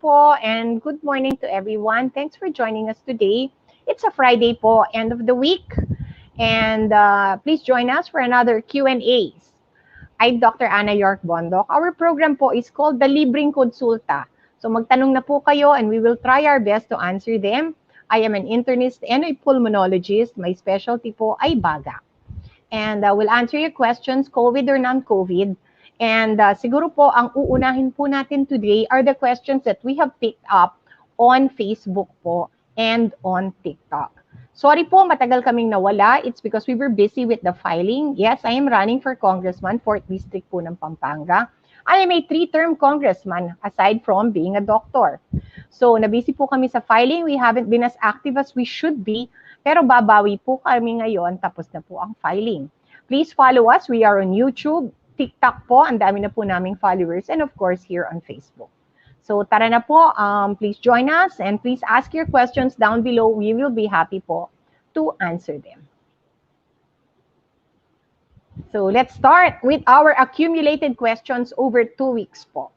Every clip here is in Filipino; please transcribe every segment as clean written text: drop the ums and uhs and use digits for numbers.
po and good morning to everyone. Thanks for joining us today. It's a Friday po, end of the week. And please join us for another Q&As. I'm Dr. Ana York Bondoc. Our program po is called the Libreng Konsulta. So magtanong na po kayo and we will try our best to answer them. I am an internist and a pulmonologist. My specialty po ay baga. And we'll answer your questions, COVID or non-COVID. And siguro po, ang uunahin po natin today are the questions that we have picked up on Facebook po and on TikTok. Sorry po, matagal kaming nawala. It's because we were busy with the filing. Yes, I am running for congressman, 4th District po ng Pampanga. I am a 3-term congressman aside from being a doctor. So, nabusy po kami sa filing. We haven't been as active as we should be. Pero babawi po kami ngayon, tapos na po ang filing. Please follow us. We are on YouTube, TikTok po, ang dami na po naming followers, and of course here on Facebook. So tara na po, please join us and please ask your questions down below. We will be happy po to answer them. So let's start with our accumulated questions over 2 weeks po.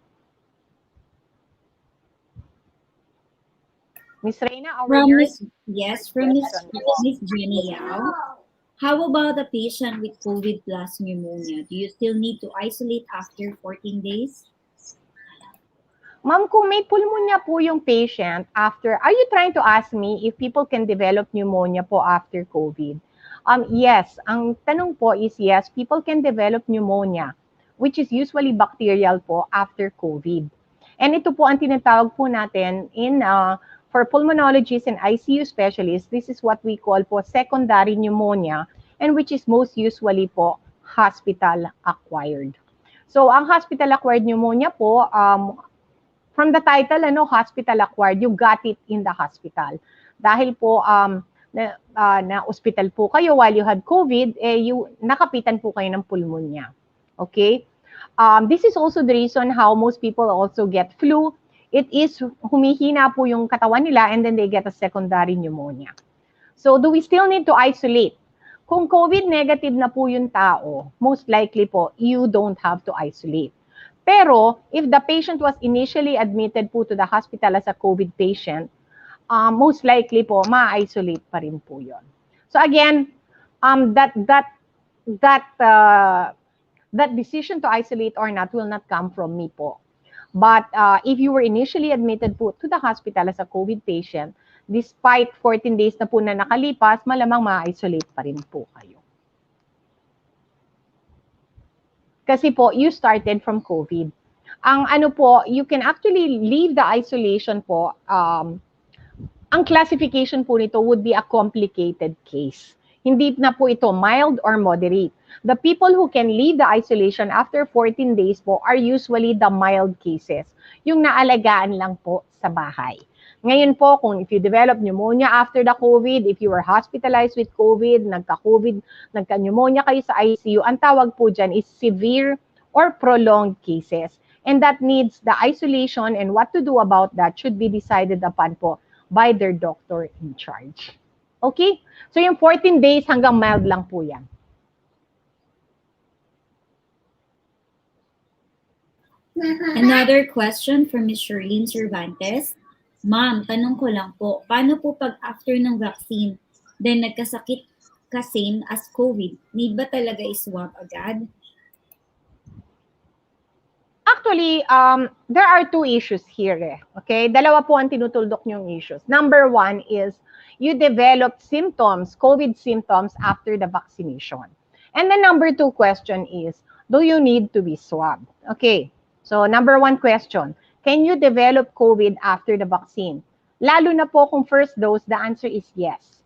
Miss Reina, from Miss Jenny Yao. How about a patient with COVID plus pneumonia? Do you still need to isolate after 14 days? Ma'am, kung may pulmonya po yung patient after, are you trying to ask me if people can develop pneumonia po after COVID? Yes, ang tanong po is yes, people can develop pneumonia, which is usually bacterial po after COVID. And ito po ang tinatawag po natin for pulmonologists and ICU specialists, this is what we call po secondary pneumonia, and which is most usually po hospital-acquired. So, ang hospital-acquired pneumonia po, from the title, hospital-acquired, you got it in the hospital. Dahil po, na-hospital po kayo while you had COVID, nakapitan po kayo ng pulmonya. Okay? This is also the reason how most people also get flu. It is humihina po yung katawan nila and then they get a secondary pneumonia. So do we still need to isolate? Kung COVID negative na po yung tao, most likely po, you don't have to isolate. Pero if the patient was initially admitted po to the hospital as a COVID patient, most likely po, ma-isolate pa rin po yun. So again, that decision to isolate or not will not come from me po. But if you were initially admitted po to the hospital as a COVID patient, despite 14 days na po na nakalipas, malamang ma-isolate pa rin po kayo. Kasi po, you started from COVID. Ang you can actually leave the isolation po. Ang classification po nito would be a complicated case. Hindi na po ito mild or moderate. The people who can leave the isolation after 14 days po are usually the mild cases. Yung naalagaan lang po sa bahay. Ngayon po, kung if you develop pneumonia after the COVID, if you were hospitalized with COVID, nagka-pneumonia kayo sa ICU, ang tawag po dyan is severe or prolonged cases. And that needs the isolation and what to do about that should be decided upon po by their doctor in charge. Okay? So yung 14 days hanggang mild lang po yan. Another question from Ms. Shirlene Cervantes. Ma'am, tanong ko lang po, paano po pag after ng vaccine, then nagkasakit ka same as COVID, need ba talaga i-swab agad? Actually, there are 2 issues here. Okay? Dalawa po ang tinutuldok niyong issues. Number 1 is you develop symptoms, COVID symptoms after the vaccination. And the number 2 question is, do you need to be swabbed? Okay. So, number 1 question, can you develop COVID after the vaccine? Lalo na po kung first dose, the answer is yes.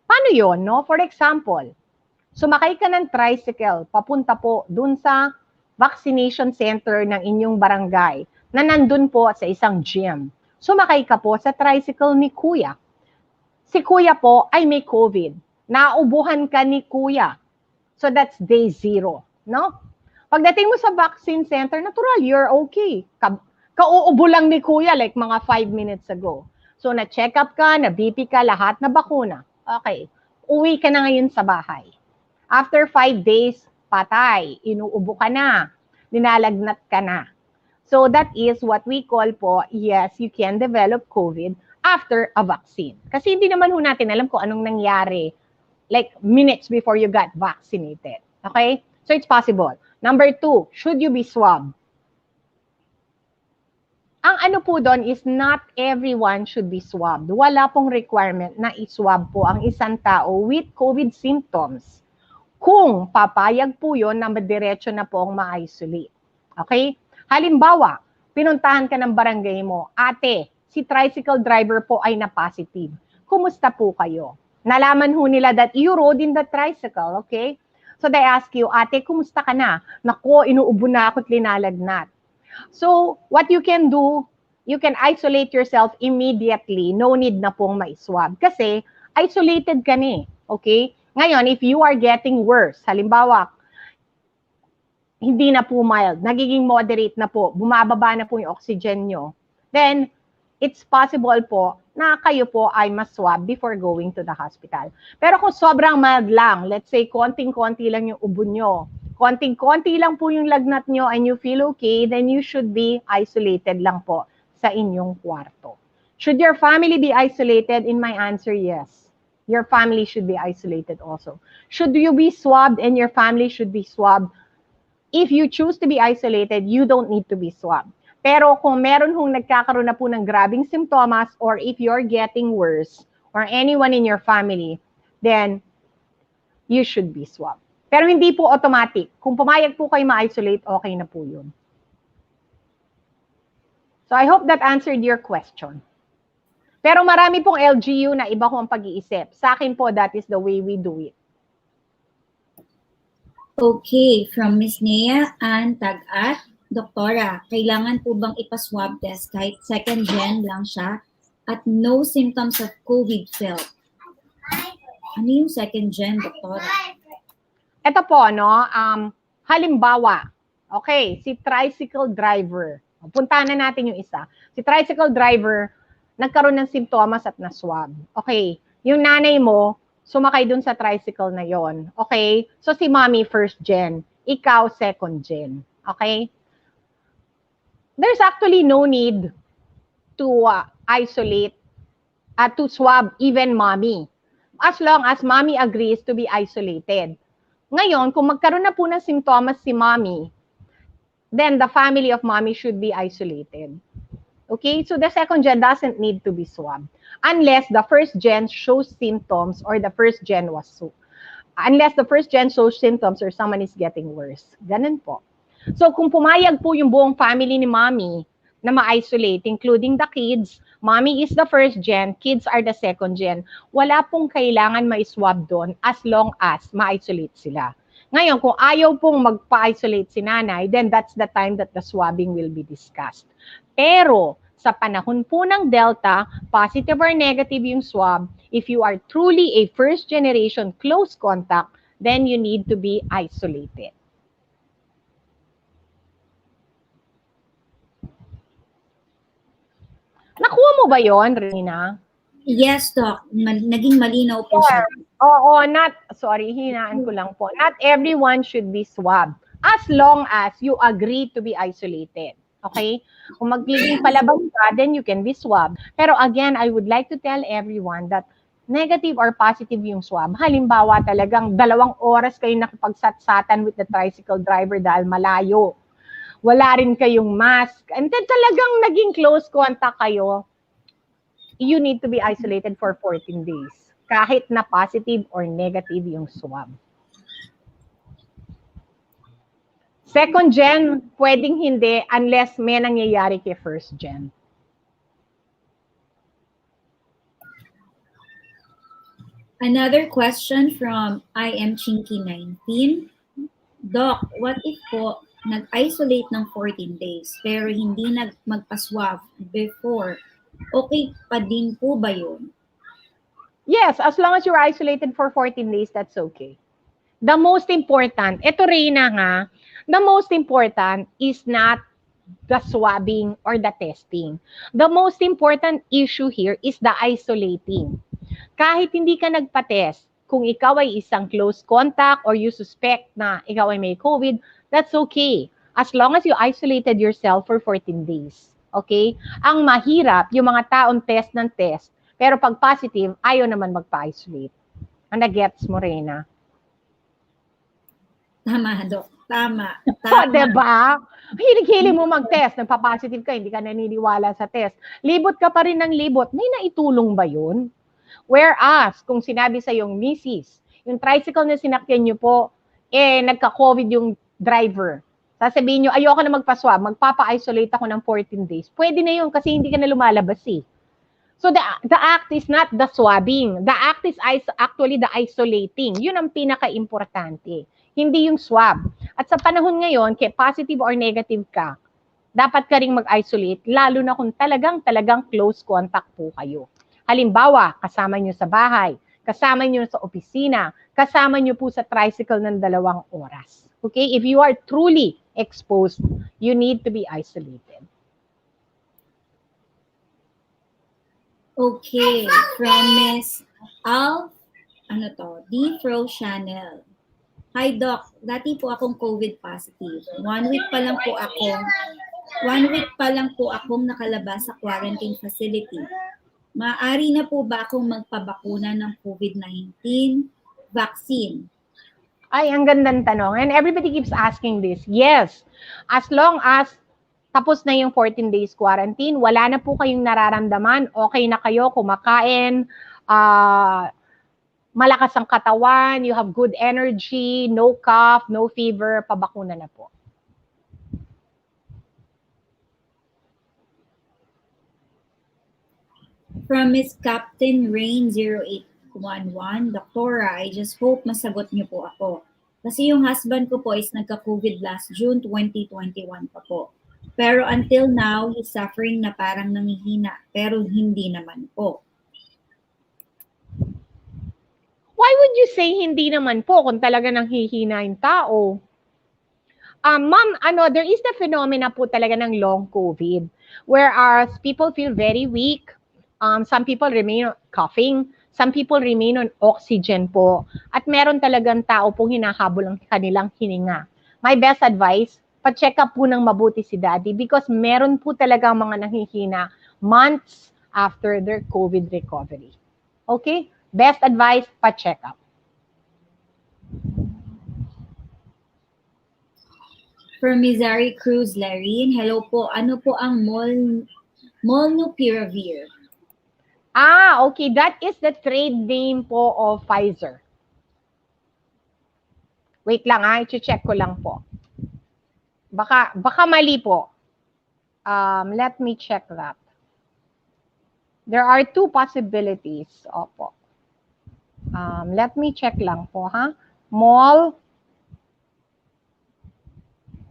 Paano yun, no? For example, sumakay ka ng tricycle, papunta po dun sa vaccination center ng inyong barangay na nandun po sa isang gym. Sumakay ka po sa tricycle ni Kuya. Si Kuya po ay may COVID. Naubuhan ka ni Kuya. So that's day 0, no? Pagdating mo sa vaccine center, natural, you're okay. Kauubo lang ni Kuya like mga 5 minutes ago. So na-check up ka, na-BP ka, lahat na bakuna. Okay, uwi ka na ngayon sa bahay. After 5 days, patay, inuubo ka na, ninalagnat ka na. So that is what we call po, yes, you can develop COVID after a vaccine. Kasi hindi naman ho natin alam kung anong nangyari like minutes before you got vaccinated. Okay? So it's possible. Number 2, should you be swabbed? Ang ano po doon is not everyone should be swabbed. Wala pong requirement na iswab po ang isang tao with COVID symptoms. Kung papayag po yun na madiretso na po ang ma-isolate. Okay? Halimbawa, pinuntahan ka ng barangay mo, ate, si tricycle driver po ay na-positive. Kumusta po kayo? Nalaman ho nila that you rode in the tricycle, okay? So they ask you, ate, kumusta ka na? Nako, inuubo na ako at linalagnat. So, what you can do, you can isolate yourself immediately. No need na pong ma-swab. Kasi, isolated ka ni. Okay? Ngayon, if you are getting worse, halimbawa, hindi na po mild, nagiging moderate na po, bumababa na po yung oxygen nyo, then, it's possible po na kayo po ay mas-swab before going to the hospital. Pero kung sobrang mild lang, let's say, konting-konti lang yung ubo nyo, konting-konti lang po yung lagnat nyo and you feel okay, then you should be isolated lang po sa inyong kwarto. Should your family be isolated? In my answer, yes. Your family should be isolated also. Should you be swabbed and your family should be swabbed? If you choose to be isolated, you don't need to be swabbed. Pero kung meron hong nagkakaroon na po ng grabing simptomas or if you're getting worse or anyone in your family, then you should be swabbed. Pero hindi po automatic. Kung pumayag po kayo ma-isolate, okay na po yun. So I hope that answered your question. Pero marami pong LGU na iba ko ang pag-iisip. Sa akin po, that is the way we do it. Okay, from Ms. Nea and Tag-at, Doktora, kailangan po bang ipaswab test kahit second gen lang siya at no symptoms of COVID felt? Ano yung second gen, Doktora? Ito po, no, halimbawa, okay, si tricycle driver. Puntahan na natin yung isa. Si tricycle driver, nagkaroon ng simptomas at na-swab. Okay, yung nanay mo, sumakay dun sa tricycle na yon. Okay, so si mommy first gen, ikaw second gen. Okay? There's actually no need to isolate, to swab even mommy. As long as mommy agrees to be isolated. Ngayon, kung magkaroon na po ng simptomas si mommy, then the family of mommy should be isolated. Okay? So the second gen doesn't need to be swabbed. Unless the first gen shows symptoms or the first gen was so. Unless the first gen shows symptoms or someone is getting worse. Ganun po. So kung pumayag po yung buong family ni mommy na ma-isolate, including the kids, mommy is the first gen, kids are the second gen, wala pong kailangan ma-swab doon as long as ma-isolate sila. Ngayon, kung ayaw pong magpa-isolate si nanay, then that's the time that the swabbing will be discussed. Pero, sa panahon po ng Delta, positive or negative yung swab, if you are truly a first generation close contact, then you need to be isolated. Nakuha mo ba yon, Rina? Yes, Doc. Naging malinaw po siya. Oo, hinaan ko lang po. Not everyone should be swabbed as long as you agree to be isolated. Okay? Kung magiging palabas ka, then you can be swabbed. Pero again, I would like to tell everyone that negative or positive yung swab. Halimbawa, talagang 2 oras kayo nakipagsatsatan with the tricycle driver dahil malayo. Wala rin kayong mask. And then talagang naging close contact kayo, you need to be isolated for 14 days. Kahit na positive or negative yung swab. Second gen, pwedeng hindi unless may nangyayari kay first gen. Another question from I am Chinky 19. Doc, what if po nag-isolate ng 14 days pero hindi magpa-swab before, okay pa din po ba yun? Yes, as long as you're isolated for 14 days, that's okay. The most important, ito Reyna nga, the most important is not the swabbing or the testing. The most important issue here is the isolating. Kahit hindi ka nagpa-test, kung ikaw ay isang close contact or you suspect na ikaw ay may COVID, that's okay. as long as you isolated yourself for 14 days. Okay? Ang mahirap, yung mga taong test ng test, pero pag positive, ayaw naman magpa-isolate. Ang nag-gets mo, Reyna? Tama, Dok. Tama. O, diba? Hilig-hilig mo mag-test, nagpa-positive ka, hindi ka naniniwala sa test. Libot ka pa rin ng libot. May naitulong ba yun? Whereas, kung sinabi sa yung misis, yung tricycle na sinakyan nyo po, nagka-COVID yung driver. Sasabihin nyo, ayoko na magpa-swab, magpapa-isolate ako ng 14 days. Pwede na yun kasi hindi ka na lumalabas eh. So the act is not the swabbing. The act is actually the isolating. Yun ang pinaka-importante. Hindi yung swab. At sa panahon ngayon, kaya positive or negative ka, dapat ka ring mag-isolate, lalo na kung talagang close contact po kayo. Halimbawa, kasama nyo sa bahay, kasama nyo sa opisina, kasama nyo po sa tricycle ng 2 oras. Okay? If you are truly exposed, you need to be isolated. Okay, from Miss D. Fro Channel. Hi Doc, dati po akong COVID positive. 1 week pa lang po akong nakalabas sa quarantine facility. Maaari na po ba akong magpabakuna ng COVID-19 vaccine? Ay, ang gandang tanong. And everybody keeps asking this. Yes, as long as tapos na yung 14 days quarantine, wala na po kayong nararamdaman, okay na kayo, kumakain, malakas ang katawan, you have good energy, no cough, no fever, pabakuna na po. From Miss Captain Rain 0811, Doktora, I just hope masagot niyo po ako. Kasi yung husband ko po is nagka-COVID last June 2021 pa po. Pero until now, he's suffering na parang nangihina, pero hindi naman po. Why would you say hindi naman po kung talaga nanghihina yung tao? Ma'am, there is the phenomena po talaga ng long COVID, whereas people feel very weak, some people remain coughing, some people remain on oxygen po, at meron talagang tao pong hinahabol ang kanilang hininga. My best advice, pa-check up po ng mabuti si Daddy because meron po talaga mga nanghihina months after their COVID recovery. Okay? Best advice, pa-check up. From Mizari Cruz Larin, hello po. Ano po ang Molnupiravir? Okay. That is the trade name po of Pfizer. Wait lang i-check ko lang po. Baka mali po. Let me check that. There are 2 possibilities. Opo. Let me check lang po, ha?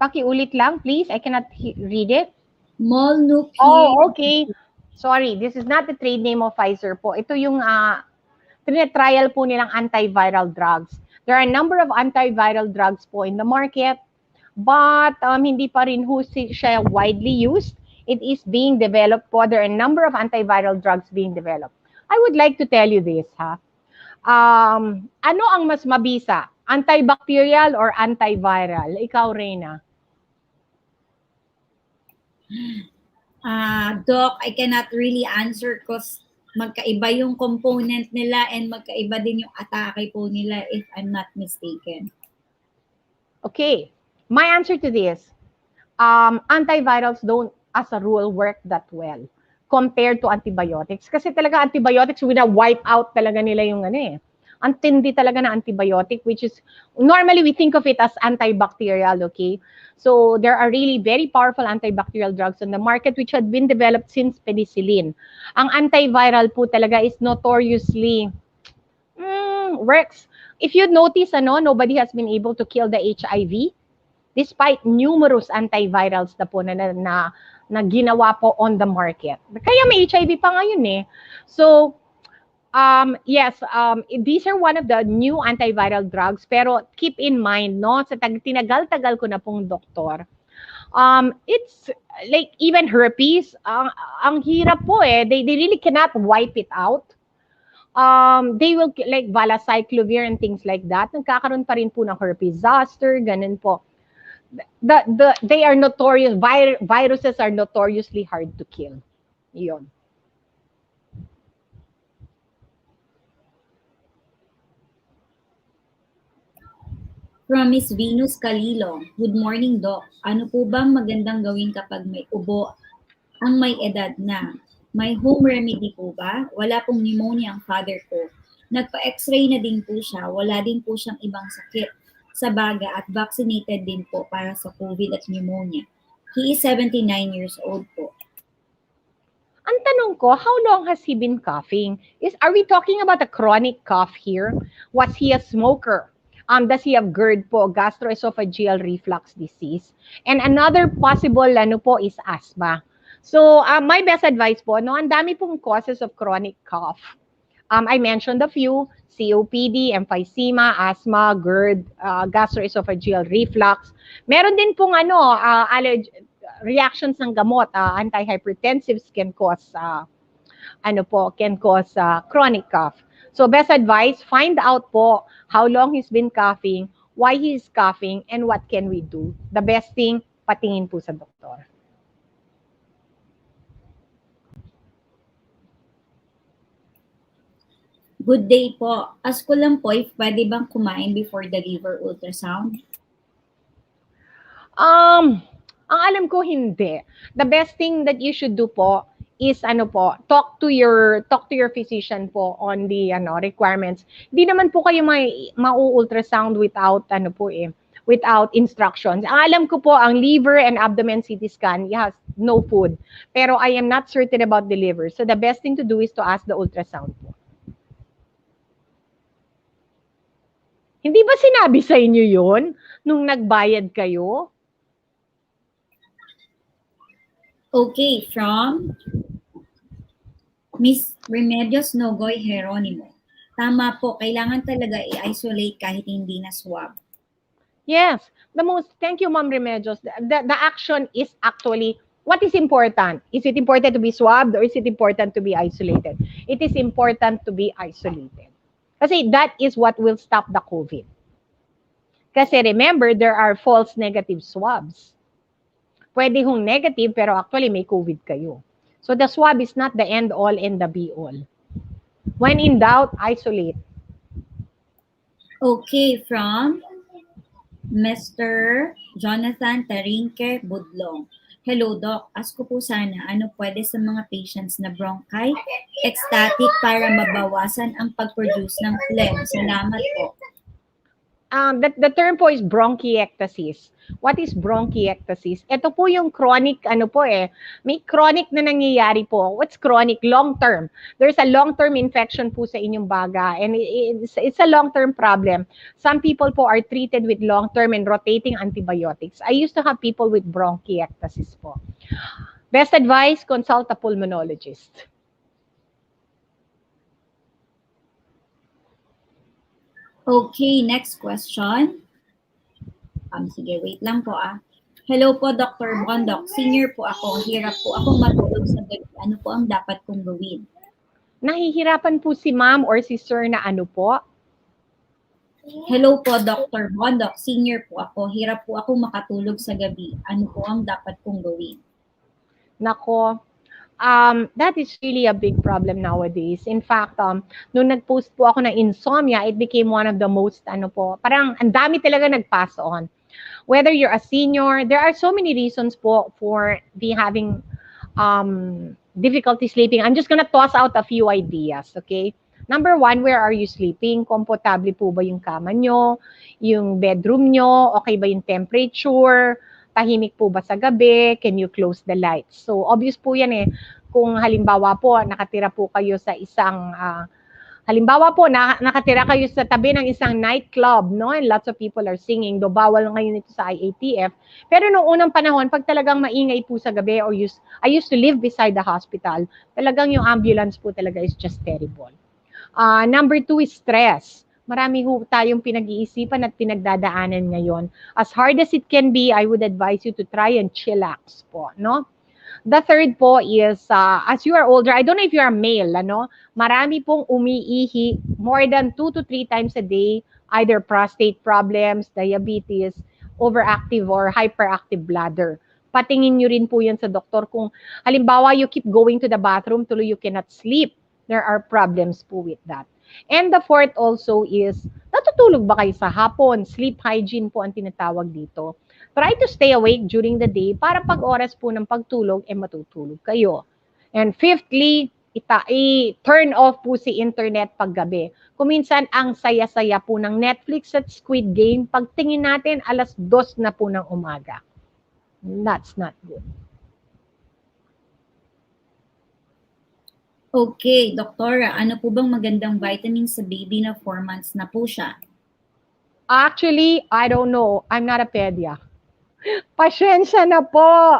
Pakiulit lang, please. I cannot read it. Molnupiravir. Oh, okay. Sorry, this is not the trade name of Pfizer po. Ito yung trial po nilang antiviral drugs. There are a number of antiviral drugs po in the market, but hindi pa rin siya widely used. It is being developed po. There are a number of antiviral drugs being developed. I would like to tell you this, ha? Ano ang mas mabisa? Antibacterial or antiviral? Ikaw, Reyna. Doc, I cannot really answer because magkaiba yung component nila and magkaiba din yung atake po nila if I'm not mistaken. Okay. My answer to this, antivirals don't, as a rule, work that well compared to antibiotics. Kasi talaga antibiotics, wipe out talaga nila yung ang tindi talaga na antibiotic, which is, normally we think of it as antibacterial, okay? So there are really very powerful antibacterial drugs on the market which had been developed since penicillin. Ang antiviral po talaga is notoriously, works. If you notice, nobody has been able to kill the HIV despite numerous antivirals na po na ginawa po on the market. Kaya may HIV pa ngayon eh. So, yes, these are one of the new antiviral drugs, pero keep in mind, sa tinagal-tagal ko na pong doktor, it's like even herpes, ang hirap po eh. They really cannot wipe it out. They will, like valacyclovir and things like that, nagkakaroon pa rin po ng herpes zoster, ganun po. they are notorious, viruses are notoriously hard to kill. Yun. From Miss Venus Calilo, good morning, Doc. Ano po bang magandang gawin kapag may ubo ang may edad na? May home remedy po ba? Wala pong pneumonia ang father ko. Nagpa-x-ray na din po siya. Wala din po siyang ibang sakit sa baga at vaccinated din po para sa COVID at pneumonia. He is 79 years old po. Ang tanong ko, how long has he been coughing? Are we talking about a chronic cough here? Was he a smoker? Does he have GERD po, gastroesophageal reflux disease? And another possible po is asthma. So, my best advice po, no, ang dami pong causes of chronic cough. I mentioned a few, COPD, emphysema, asthma, GERD, gastroesophageal reflux. Meron din pong reactions ng gamot, antihypertensives can cause chronic cough. So best advice, find out po how long he's been coughing, why he's coughing, and what can we do. The best thing, patingin po sa doktor. Good day po. Ask ko lang po if pwede bang kumain before the liver ultrasound? Ang alam ko hindi. The best thing that you should do po is talk to your physician po on the requirements. Hindi naman po kayo mau-ultrasound without without instructions. Ang alam ko po ang liver and abdomen CT scan, yes, no food. Pero I am not certain about the liver. So the best thing to do is to ask the ultrasound po. Hindi ba sinabi sa inyo yun nung nagbayad kayo? Okay, from Miss Remedios Nogoy Jeronimo. Tama po, kailangan talaga i-isolate kahit hindi na swab. Yes, thank you Ma'am Remedios. The action is actually, what is important? Is it important to be swabbed or is it important to be isolated? It is important to be isolated. Kasi that is what will stop the COVID. Kasi remember, there are false negative swabs. Pwede hong negative, pero actually may COVID kayo. So the swab is not the end all and the be all. When in doubt, isolate. Okay, from Mr. Jonathan Tarinque Budlong. Hello, Doc. Ask ko po sana, ano pwede sa mga patients na bronchi ecstatic para mabawasan ang pag-produce ng phlegm? Salamat po. The term po is bronchiectasis. What is bronchiectasis? Ito po yung chronic, may chronic na nangyayari po. What's chronic? Long-term. There's a long-term infection po sa inyong baga and it's a long-term problem. Some people po are treated with long-term and rotating antibiotics. I used to have people with bronchiectasis po. Best advice, consult a pulmonologist. Okay, next question. Sige, wait lang po Hello po, Dr. Bondoc. Senior po ako. Hirap po akong matulog sa gabi. Ano po ang dapat kong gawin? Nahihirapan po si ma'am or si sir na ano po? Hello po, Dr. Bondoc. Senior po ako. Hirap po akong makatulog sa gabi. Ano po ang dapat kong gawin? Nako, that is really a big problem nowadays. In fact, nung nag-post po ako ng insomnia, it became one of the most, parang ang dami talaga nag-pass on. Whether you're a senior, there are so many reasons po for having difficulty sleeping. I'm just gonna toss out a few ideas, okay? Number one, where are you sleeping? Komportable po ba yung kama nyo? Yung bedroom nyo? Okay ba yung temperature? Tahimik po ba sa gabi? Can you close the lights? So, obvious po yan eh. Kung halimbawa po, nakatira po kayo sa isang, nakatira kayo sa tabi ng isang nightclub, no? And lots of people are singing, do bawal ngayon ito sa IATF. Pero noong unang panahon, pag talagang maingay po sa gabi, I used to live beside the hospital, talagang yung ambulance po talaga is just terrible. Number two is stress. Marami ho tayong pinag-iisipan at pinagdadaanan ngayon. As hard as it can be, I would advise you to try and chillax po, no? The third po is, as you are older, I don't know if you are male, marami pong umiihi more than 2 to 3 times a day, either prostate problems, diabetes, overactive or hyperactive bladder. Patingin nyo rin po yan sa doktor kung halimbawa you keep going to the bathroom, tuloy you cannot sleep. There are problems po with that. And the fourth also is, natutulog ba kayo sa hapon? Sleep hygiene po ang tinatawag dito. Try to stay awake during the day para pag oras po ng pagtulog, matutulog kayo. And fifthly, i-turn off po si internet paggabi. Kuminsan ang saya-saya po ng Netflix at Squid Game, pagtingin natin 2:00 na po ng umaga. That's not good. Okay, Doktora, ano po bang magandang vitamin sa baby na 4 months na po siya? Actually, I don't know. I'm not a pedia. Pasyensya na po.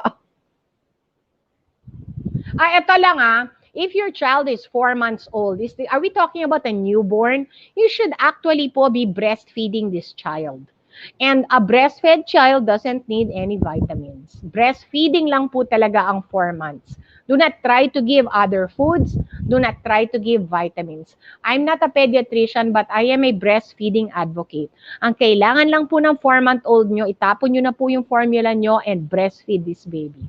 Ito lang if your child is 4 months old, are we talking about a newborn? You should actually po be breastfeeding this child. And a breastfed child doesn't need any vitamins. Breastfeeding lang po talaga ang 4 months. Do not try to give other foods. Do not try to give vitamins. I'm not a pediatrician, but I am a breastfeeding advocate. Ang kailangan lang po ng 4-month-old nyo, itapon nyo na po yung formula nyo and breastfeed this baby.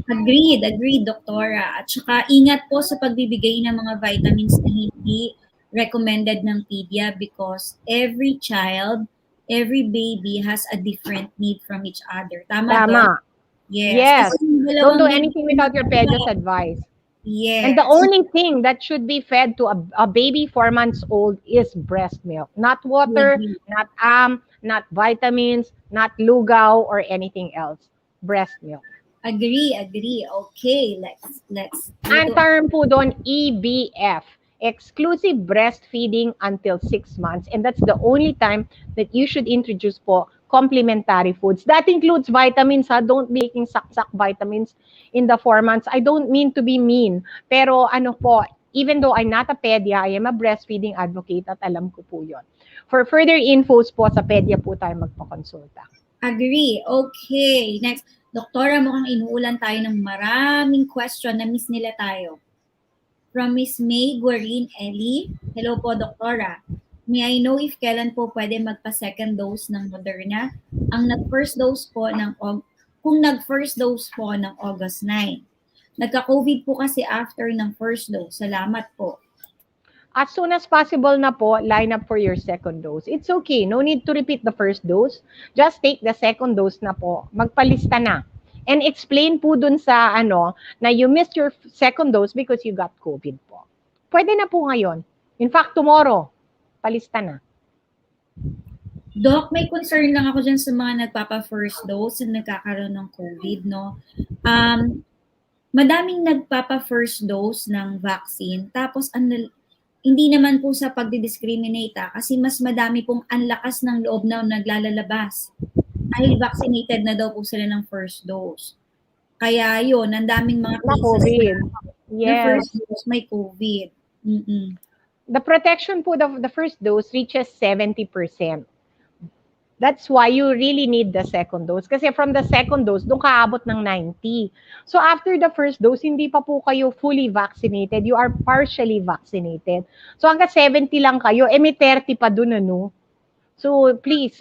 Agreed, Doktora. At saka ingat po sa pagbibigay ng mga vitamins na hindi recommended ng pedia because every child, every baby has a different need from each other. Tama. Doc? Yes. Don't do anything without your pedia's advice. Yes. And the only thing that should be fed to a baby 4 months old is breast milk. Not water, not vitamins, not lugaw or anything else. Breast milk. Agree. Okay, let's. Ang term po doon, EBF. Exclusive breastfeeding until 6 months. And that's the only time that you should introduce po complementary foods. That includes vitamins. Don't be taking sak-sak vitamins in the 4 months. I don't mean to be mean. Pero even though I'm not a pedia, I am a breastfeeding advocate at alam ko po yun. For further infos po, sa pedia po tayo magpakonsulta. Agree. Okay, next. Doktora, mukhang inuulan tayo ng maraming question na miss nila tayo. From Miss May Guarin Ellie. Hello po, Doktora. May I know if kailan po pwede magpa-second dose ng Moderna? Kung nag-first dose po ng August 9. Nagka-COVID po kasi after ng first dose. Salamat po. As soon as possible na po, line up for your second dose. It's okay. No need to repeat the first dose. Just take the second dose na po. Magpalista na. And explain po dun sa na you missed your second dose because you got COVID po. Pwede na po ngayon. In fact, tomorrow, palista na. Doc, may concern lang ako dyan sa mga nagpapa-first dose na nagkakaroon ng COVID, no? Madaming nagpapa-first dose ng vaccine, tapos hindi naman po sa pagdi-discriminate kasi mas madami pong anlakas ng loob na naglalalabas. Dahil vaccinated na daw po sila ng first dose. Kaya yun, ang daming mga cases COVID. Na first dose may COVID. The protection po of the first dose reaches 70%. That's why you really need the second dose. Kasi from the second dose, doon kaabot ng 90. So after the first dose, hindi pa po kayo fully vaccinated. You are partially vaccinated. So hanggang 70 lang kayo, may 30 pa doon, So please,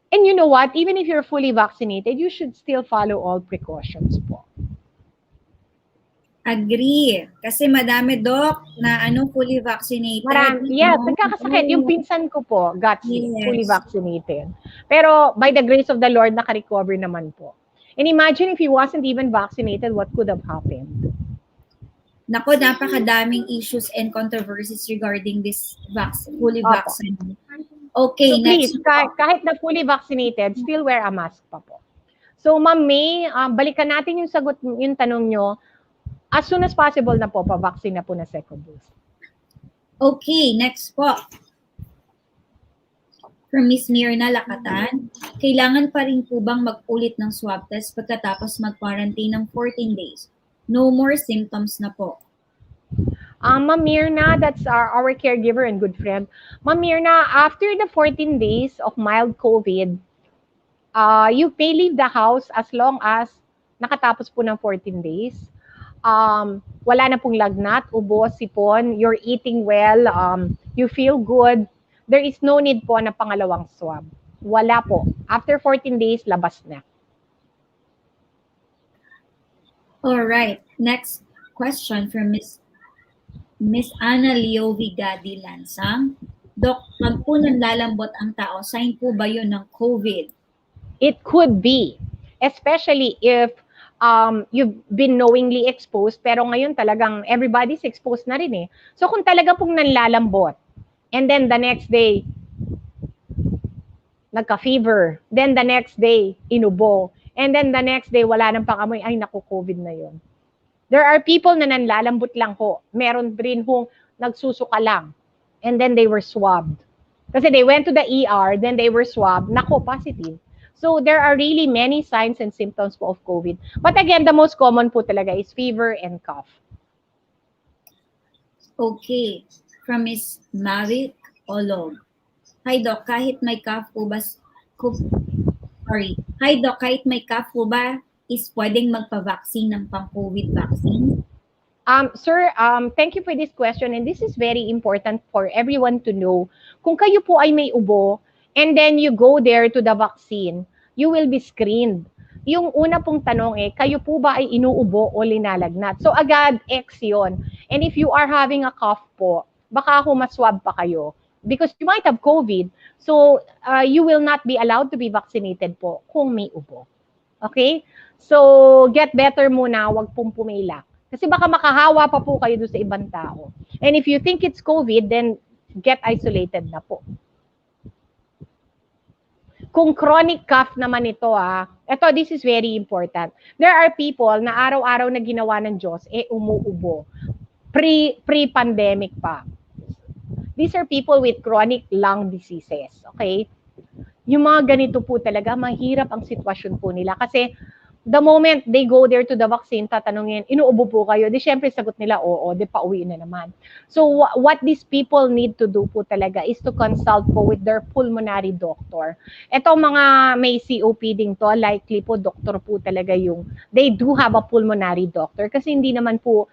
and you know what? Even if you're fully vaccinated, you should still follow all precautions po. Agree. Kasi madami, Doc, na fully vaccinated. Yes, nagkakasakit. Yung pinsan ko po, got sick, fully vaccinated. Pero by the grace of the Lord, naka-recover naman po. And imagine if he wasn't even vaccinated, what could have happened? Nako, napakadaming issues and controversies regarding this fully vaccinated. Okay, so please, kahit na fully vaccinated, still wear a mask pa po. So, Ma'am May, balikan natin yung sagot, yung tanong nyo. As soon as possible na po, pa-vaccine na po na second dose. Okay, next po. From Miss Mirna Lakatan, kailangan pa rin po bang mag-ulit ng swab test pagkatapos mag-quarantine ng 14 days? No more symptoms na po. Ma'am Mirna, that's our caregiver and good friend. Ma'am Mirna, after the 14 days of mild COVID, you may leave the house as long as nakatapos po ng 14 days. Wala na pong lagnat, ubo, sipon, you're eating well, you feel good, there is no need po na pangalawang swab. Wala po. After 14 days, labas na. All right. Next question from Miss Ana Leo Vigadi Lansang. Dok, pag po nanlalambot ang tao, sign po ba yun ng COVID? It could be, especially if you've been knowingly exposed, pero ngayon talagang everybody's exposed na rin eh. So kung talaga pong nanlalambot, and then the next day, nagka-fever, then the next day, inubo, and then the next day, wala nang pangamoy, ay naku, COVID na yun. There are people na nanlalambot lang ho. Meron rin hong nagsusuka lang, and then they were swabbed. Kasi they went to the ER, then they were swabbed, nako, positive. So there are really many signs and symptoms po of COVID. But again, the most common po talaga is fever and cough. Okay. From Miss Mavic Olog. Hi Doc, kahit may cough po ba, Hi Doc, kahit may cough po ba, is pwedeng magpa-vaccine ng pang-COVID vaccine? Sir, thank you for this question, and this is very important for everyone to know. Kung kayo po ay may ubo, and then you go there to the vaccine, you will be screened. Yung una pong tanong kayo po ba ay inuubo o linalagnat? So agad, X yun. And if you are having a cough po, baka maswab pa kayo. Because you might have COVID, so you will not be allowed to be vaccinated po kung may ubo. Okay? So, get better muna, wag pong pumila. Kasi baka makahawa pa po kayo doon sa ibang tao. And if you think it's COVID, then get isolated na po. Kung chronic cough naman ito this is very important. There are people na araw-araw na ginawa ng Diyos, umuubo. Pre-pandemic pa. These are people with chronic lung diseases, okay? Yung mga ganito po talaga, mahirap ang sitwasyon po nila. Kasi the moment they go there to the vaccine, tatanungin, inuubo po kayo? Di syempre sagot nila, oo, di pauwi na naman. So what these people need to do po talaga is to consult po with their pulmonary doctor. Ito mga may COPD to, likely po doctor po talaga they do have a pulmonary doctor. Kasi hindi naman po,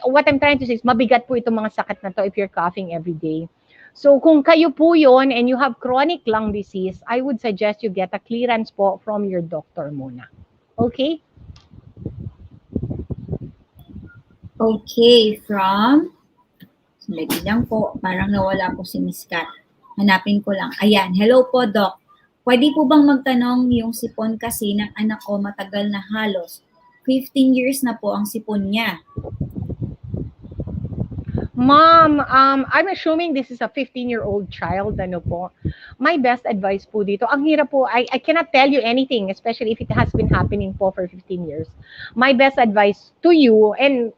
what I'm trying to say is mabigat po itong mga sakit na to if you're coughing every day. So kung kayo po yon and you have chronic lung disease, I would suggest you get a clearance po from your doctor muna. Okay? Okay, lagi lang po, parang nawala po si Miss Kat. Hanapin ko lang. Ayan, hello po Doc. Pwede po bang magtanong yung sipon kasi ng anak ko matagal na halos 15 years na po ang sipon niya. Ma'am, I'm assuming this is a 15-year-old child, ano po. My best advice po dito, ang hirap po, I cannot tell you anything, especially if it has been happening po for 15 years. My best advice to you, and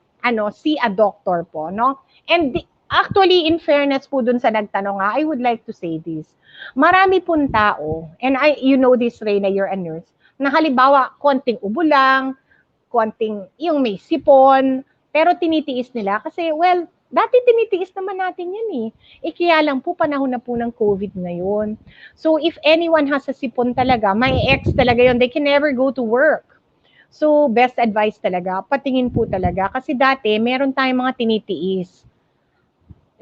see a doctor po, no? And actually, in fairness po dun sa nagtanong I would like to say this. Marami pong tao, and you know this, Reyna, you're a nurse, na halimbawa, konting ubo lang, konting yung may sipon, pero tinitiis nila kasi, well, dati tinitiis naman natin yan kaya lang po, panahon na po ng COVID ngayon. So, if anyone has a sipon talaga, may ex talaga yun, they can never go to work. So, best advice talaga, patingin po talaga. Kasi dati, meron tayong mga tinitiis.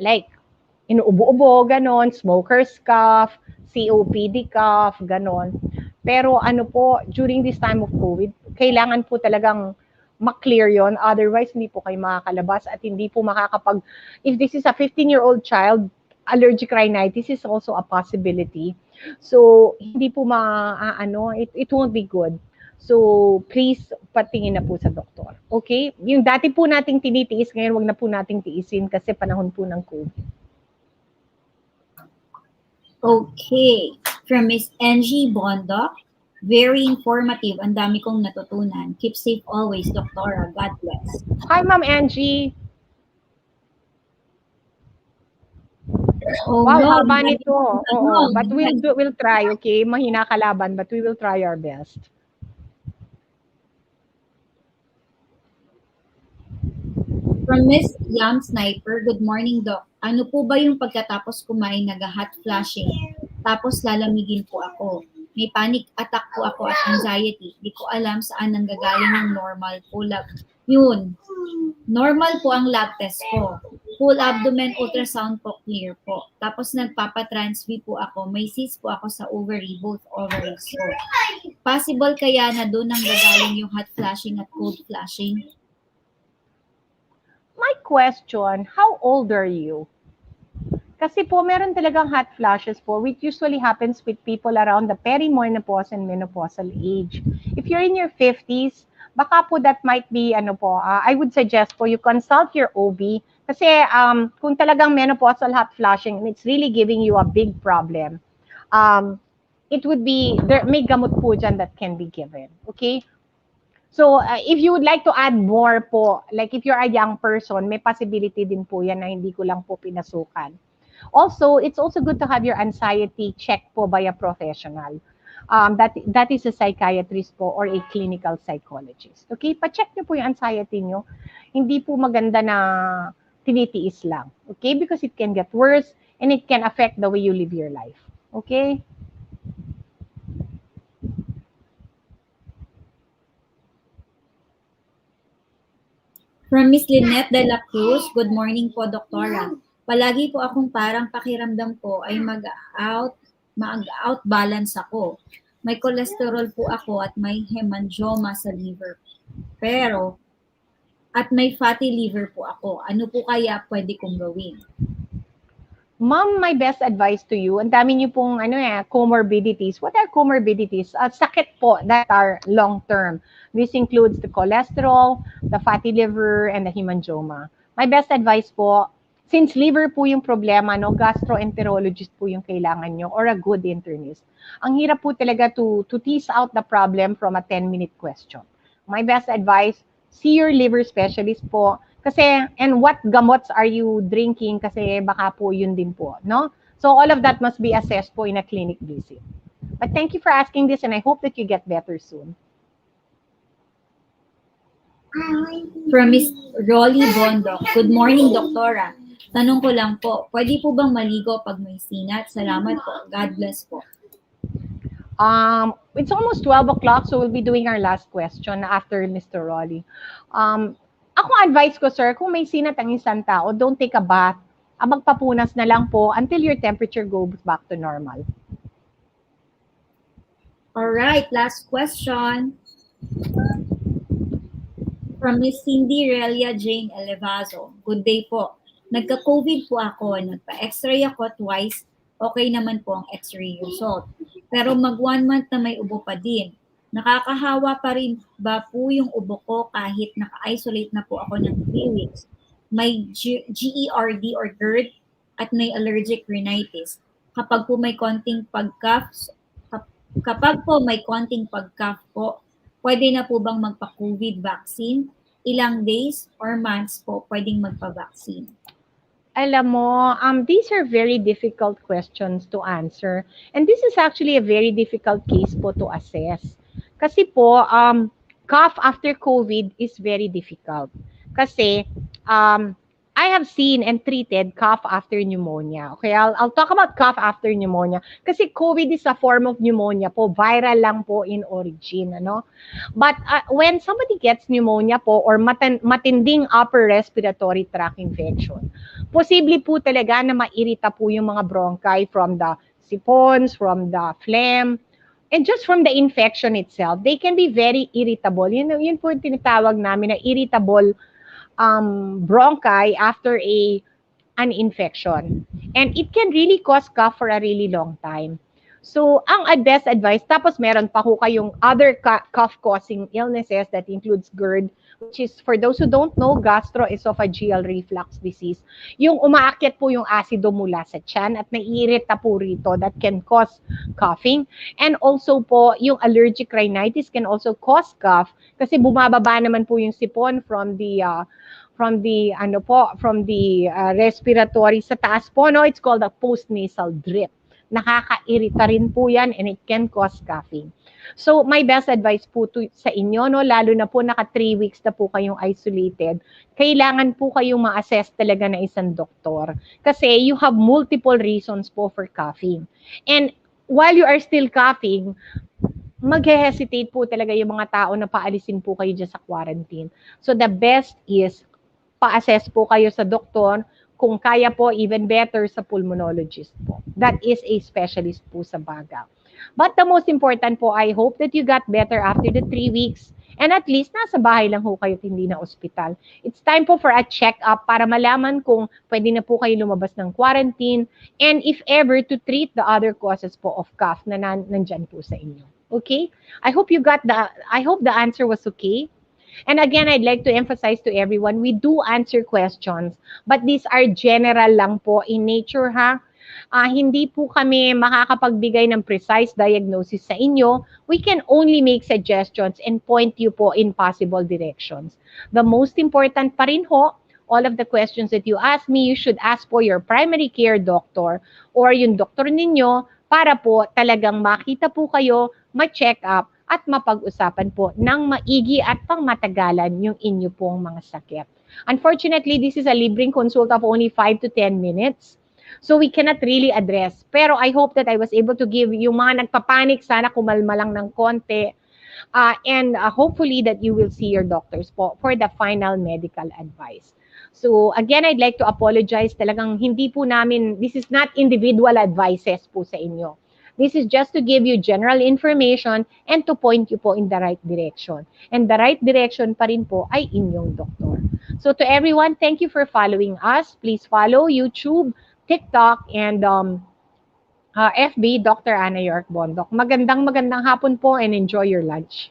Like, inuubo-ubo, ganon, smoker's cough, COPD cough, ganon. Pero during this time of COVID, kailangan po talagang ma-clear yon. Otherwise, hindi po kayo makakalabas at hindi po if this is a 15-year-old child, allergic rhinitis is also a possibility. So, hindi po it won't be good. So, please, patingin na po sa doktor. Okay? Yung dati po nating tinitiis, ngayon wag na po nating tiisin kasi panahon po ng COVID. Okay. From Miss Angie Bondoc, very informative. Ang dami kong natutunan. Keep safe always, Doktora. God bless. Hi, Ma'am Angie. Oh, wow, no, haba nito. Oo, but we'll try, okay? Mahina kalaban, but we will try our best. From Miss Yam Sniper, good morning, Doc. Ano po ba yung pagkatapos kumain nag-hot flushing? Tapos lalamigin po ako. May panic attack po ako at anxiety. Di ko alam saan nanggagaling ng normal po lab. Yun. Normal po ang lab test ko. Full abdomen ultrasound po, clear po. Tapos nagpapatransv po ako. May cyst po ako sa ovary, both ovaries po. Possible kaya na doon ang gagaling yung hot flushing at cold flushing? My question, how old are you? Kasi po, meron talagang hot flashes po, which usually happens with people around the perimenopause and menopausal age. If you're in your 50s, baka po that might be, I would suggest po you consult your OB. Kasi kung talagang menopausal hot flashing and it's really giving you a big problem, it would be, may gamot po dyan that can be given. Okay? So, if you would like to add more po, like if you're a young person, may possibility din po yan na hindi ko lang po pinasukan. Also, it's also good to have your anxiety checked po by a professional. That is a psychiatrist po or a clinical psychologist. Okay? Pa-check niyo po yung anxiety niyo. Hindi po maganda na tinitiis lang. Okay? Because it can get worse and it can affect the way you live your life. Okay? From Miss Lynette de la Cruz, good morning po, Doktora. Palagi po akong parang pakiramdam ko ay mag-outbalance ako. May cholesterol po ako at may hemangioma sa liver. At may fatty liver po ako. Ano po kaya pwede kong gawin? Ma'am, my best advice to you, ang dami niyo pong comorbidities. What are comorbidities? Sakit po that are long-term. This includes the cholesterol, the fatty liver, and the hemangioma. My best advice po, since liver po yung problema, gastroenterologist po yung kailangan nyo or a good internist. Ang hirap po talaga to tease out the problem from a 10-minute question. My best advice, see your liver specialist po. Kasi, and what gamots are you drinking? Kasi baka po yun din po, no? So all of that must be assessed po in a clinic visit. But thank you for asking this and I hope that you get better soon. From Miss Rolly Bondoc, good morning, Doktora. Tanong ko lang po, pwede po bang maligo pag may sinat? Salamat po. God bless po. It's almost 12 o'clock, so we'll be doing our last question after Mr. Rolly. Ako advice ko, sir, kung may sinat ang isang tao, don't take a bath. Magpapunas na lang po until your temperature goes back to normal. Alright, last question. From Miss Cindy Relia Jane Elevazo. Good day po. Nagka-COVID po ako. Nagpa-x-ray ako twice. Okay naman po ang x-ray result. Pero mag 1 month na may ubo pa din. Nakakahawa pa rin ba po yung ubo ko kahit naka-isolate na po ako ng 3 weeks? May GERD or GERD at may allergic rhinitis. Kapag po may konting pag-cough po, pwede na po bang magpa-COVID vaccine? Ilang days or months po pwedeng magpa-vaccine? Alam mo, these are very difficult questions to answer. And this is actually a very difficult case po to assess. Kasi po, cough after COVID is very difficult. Kasi, I have seen and treated cough after pneumonia. Okay, I'll talk about cough after pneumonia. Kasi COVID is a form of pneumonia po. Viral lang po in origin, ano? But when somebody gets pneumonia po or matinding upper respiratory tract infection, posible po talaga na mairita po yung mga bronchi from the sipons, from the phlegm, and just from the infection itself. They can be very irritable. Yun po yung tinatawag namin na irritable bronchi after an infection. And it can really cause cough for a really long time. So, ang best advice, tapos meron pa ho kayong other cough-causing illnesses that includes GERD, which is, for those who don't know, gastroesophageal reflux disease. Yung umaakyat po yung asido mula sa tiyan at naiirita po rito that can cause coughing. And also po, yung allergic rhinitis can also cause cough kasi bumababa naman po yung sipon from the respiratory sa taas po, no? It's called a postnasal drip. Nakakairita rin po yan and it can cause coughing. So, my best advice po sa inyo, no, lalo na po naka 3 weeks na po kayong isolated, kailangan po kayong ma-assess talaga na isang doktor. Kasi you have multiple reasons po for coughing. And while you are still coughing, mag-hesitate po talaga yung mga tao na paalisin po kayo dyan sa quarantine. So, the best is pa-assess po kayo sa doktor kung kaya po, even better sa pulmonologist po. That is a specialist po sa baga. But the most important po, I hope that you got better after the 3 weeks. And at least nasa bahay lang ho kayo, hindi na ospital. It's time po for a check-up para malaman kung pwede na po kayo lumabas ng quarantine and if ever to treat the other causes po of cough na nandyan po sa inyo. Okay? I hope the answer was okay. And again, I'd like to emphasize to everyone, we do answer questions, but these are general lang po in nature ha. Hindi po kami makakapagbigay ng precise diagnosis sa inyo. We can only make suggestions and point you po in possible directions. The most important pa rin ho, all of the questions that you ask me, you should ask po your primary care doctor or yung doktor ninyo para po talagang makita po kayo, ma-check up, at mapag-usapan po ng maigi at pangmatagalan yung inyo pong mga sakit. Unfortunately, this is a libreng consult of only 5 to 10 minutes. So we cannot really address. Pero I hope that I was able to give yung mga nagpapanik, sana kumalma lang ng konti. And hopefully that you will see your doctors po for the final medical advice. So again, I'd like to apologize. Talagang hindi po namin, this is not individual advices po sa inyo. This is just to give you general information and to point you po in the right direction. And the right direction pa rin po ay inyong doktor. So to everyone, thank you for following us. Please follow YouTube, TikTok, and FB, Dr. Anna York Bondoc. Magandang hapon po and enjoy your lunch.